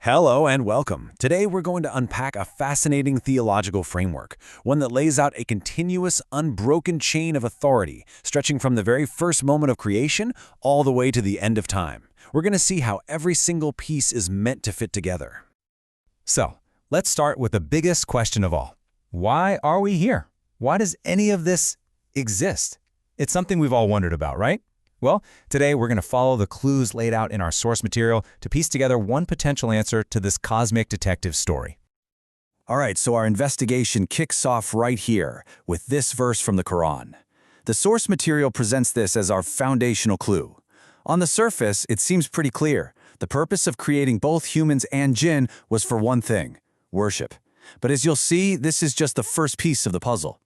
Hello and welcome. Today we're going to unpack a fascinating theological framework, one that lays out a continuous, unbroken chain of authority, stretching from the very first moment of creation all the way to the end of time. We're going to see how every single piece is meant to fit together. So, let's start with the biggest question of all. Why are we here? Why does any of this exist? It's something we've all wondered about, right? Well, today we're going to follow the clues laid out in our source material to piece together one potential answer to this cosmic detective story. All right, so our investigation kicks off right here with this verse from the Quran. The source material presents this as our foundational clue. On the surface, it seems pretty clear. The purpose of creating both humans and jinn was for one thing: worship. But as you'll see, this is just the first piece of the puzzle.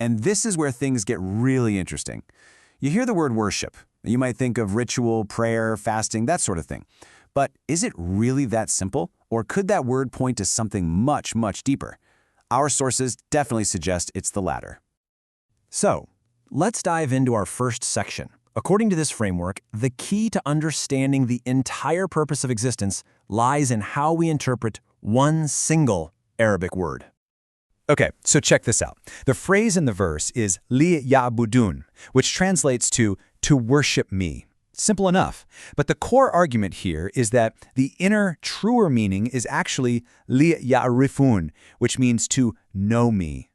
And this is where things get really interesting. You hear the word worship. You might think of ritual, prayer, fasting, that sort of thing. But is it really that simple? Or could that word point to something much, much deeper? Our sources definitely suggest it's the latter. So, let's dive into our first section. According to this framework, the key to understanding the entire purpose of existence lies in how we interpret one single Arabic word. Okay, so check this out. The phrase in the verse is li ya'budun, which translates to worship me. Simple enough. But the core argument here is that the inner, truer meaning is actually li ya'rifun, which means to know me.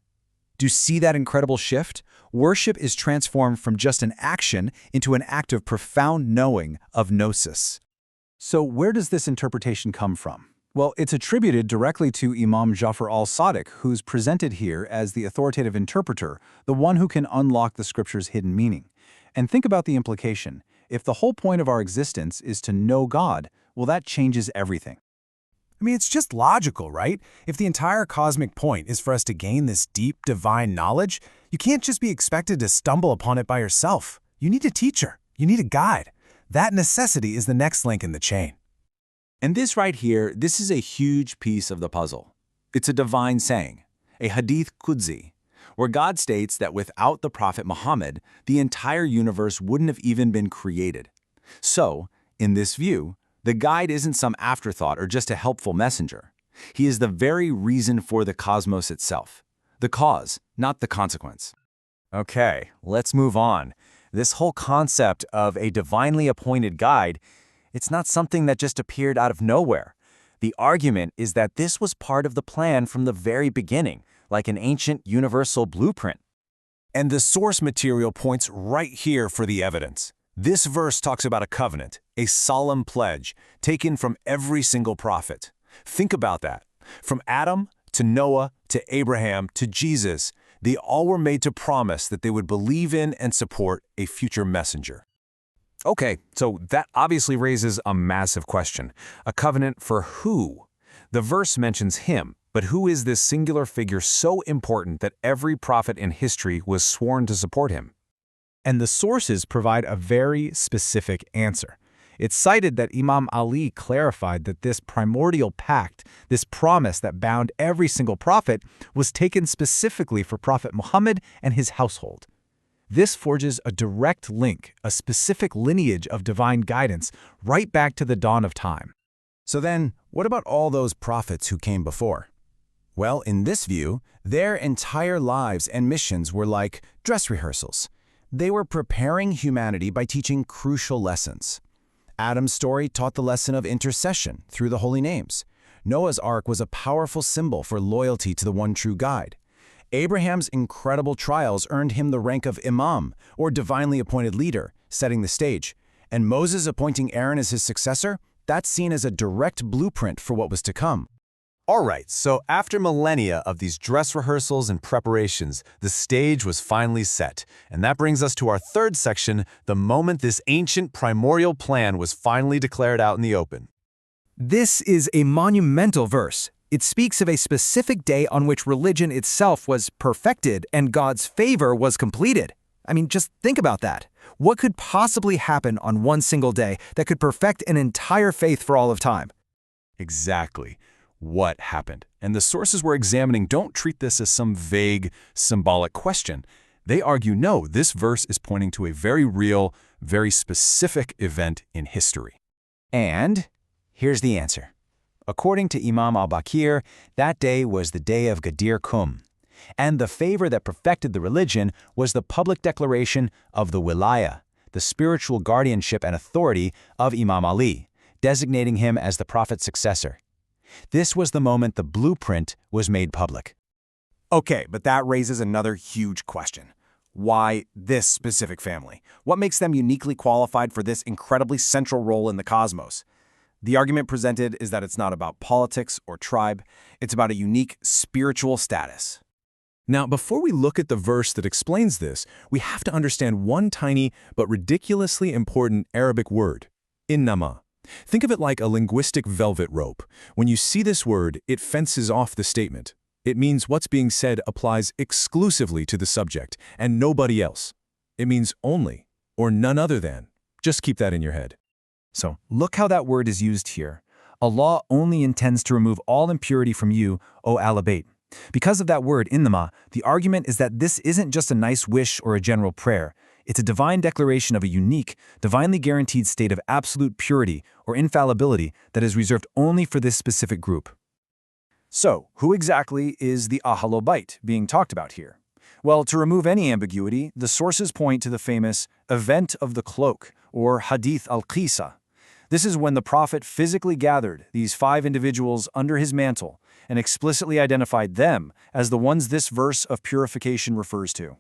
Do you see that incredible shift? Worship is transformed from just an action into an act of profound knowing of Gnosis. So where does this interpretation come from? Well, it's attributed directly to Imam Jafar al-Sadiq, who's presented here as the authoritative interpreter, the one who can unlock the scripture's hidden meaning. And think about the implication. If the whole point of our existence is to know God, well, that changes everything. I mean, it's just logical, right? If the entire cosmic point is for us to gain this deep divine knowledge, you can't just be expected to stumble upon it by yourself. You need a teacher. You need a guide. That necessity is the next link in the chain. And this right here, this is a huge piece of the puzzle. It's a divine saying, a hadith Qudsi, where God states that without the Prophet Muhammad, the entire universe wouldn't have even been created. So, in this view, the guide isn't some afterthought or just a helpful messenger. He is the very reason for the cosmos itself. The cause, not the consequence. Okay, let's move on. This whole concept of a divinely appointed guide, it's not something that just appeared out of nowhere. The argument is that this was part of the plan from the very beginning, like an ancient universal blueprint. And the source material points right here for the evidence. This verse talks about a covenant, a solemn pledge, taken from every single prophet. Think about that. From Adam to Noah to Abraham to Jesus, they all were made to promise that they would believe in and support a future messenger. Okay, so that obviously raises a massive question. A covenant for who? The verse mentions him, but who is this singular figure so important that every prophet in history was sworn to support him? And the sources provide a very specific answer. It's cited that Imam Ali clarified that this primordial pact, this promise that bound every single prophet, was taken specifically for Prophet Muhammad and his household. This forges a direct link, a specific lineage of divine guidance, right back to the dawn of time. So then, what about all those prophets who came before? Well, in this view, their entire lives and missions were like dress rehearsals. They were preparing humanity by teaching crucial lessons. Adam's story taught the lesson of intercession through the holy names. Noah's Ark was a powerful symbol for loyalty to the one true guide. Abraham's incredible trials earned him the rank of imam, or divinely appointed leader, setting the stage. And Moses appointing Aaron as his successor, that's seen as a direct blueprint for what was to come. All right, so after millennia of these dress rehearsals and preparations, the stage was finally set. And that brings us to our third section, the moment this ancient primordial plan was finally declared out in the open. This is a monumental verse. It speaks of a specific day on which religion itself was perfected and God's favor was completed. I mean, just think about that. What could possibly happen on one single day that could perfect an entire faith for all of time? Exactly. What happened? And the sources we're examining don't treat this as some vague, symbolic question. They argue, no, this verse is pointing to a very real, very specific event in history. And here's the answer. According to Imam al-Baqir, that day was the day of Ghadir Qum. And the favor that perfected the religion was the public declaration of the wilaya, the spiritual guardianship and authority of Imam Ali, designating him as the prophet's successor. This was the moment the blueprint was made public. Okay, but that raises another huge question. Why this specific family? What makes them uniquely qualified for this incredibly central role in the cosmos? The argument presented is that it's not about politics or tribe, it's about a unique spiritual status. Now, before we look at the verse that explains this, we have to understand one tiny but ridiculously important Arabic word, innama. Think of it like a linguistic velvet rope. When you see this word, it fences off the statement. It means what's being said applies exclusively to the subject and nobody else. It means only, or none other than. Just keep that in your head. So look how that word is used here. Allah only intends to remove all impurity from you, O Al-Bayt. Because of that word, innama, the argument is that this isn't just a nice wish or a general prayer. It's a divine declaration of a unique, divinely guaranteed state of absolute purity or infallibility that is reserved only for this specific group. So, who exactly is the Ahlul Bayt being talked about here? Well, to remove any ambiguity, the sources point to the famous event of the cloak, or Hadith al-Qisa. This is when the Prophet physically gathered these 5 individuals under his mantle and explicitly identified them as the ones this verse of purification refers to.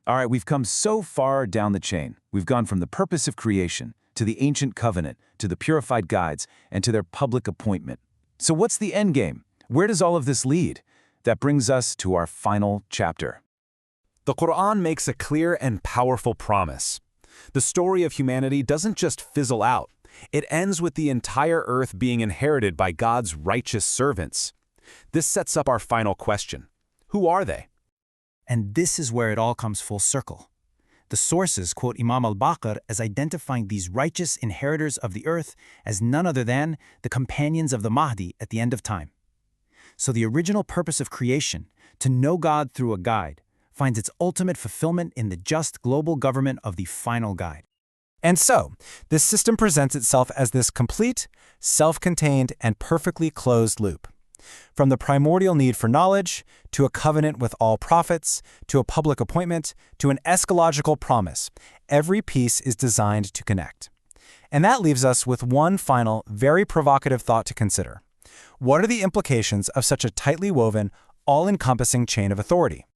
All right, we've come so far down the chain. We've gone from the purpose of creation, to the ancient covenant, to the purified guides, and to their public appointment. So what's the end game? Where does all of this lead? That brings us to our final chapter. The Quran makes a clear and powerful promise. The story of humanity doesn't just fizzle out. It ends with the entire earth being inherited by God's righteous servants. This sets up our final question. Who are they? And this is where it all comes full circle. The sources quote Imam al-Baqir as identifying these righteous inheritors of the earth as none other than the companions of the Mahdi at the end of time. So the original purpose of creation, to know God through a guide, finds its ultimate fulfillment in the just global government of the final guide. And so, this system presents itself as this complete, self-contained, and perfectly closed loop. From the primordial need for knowledge, to a covenant with all prophets, to a public appointment, to an eschatological promise, every piece is designed to connect. And that leaves us with one final, very provocative thought to consider. What are the implications of such a tightly woven, all-encompassing chain of authority?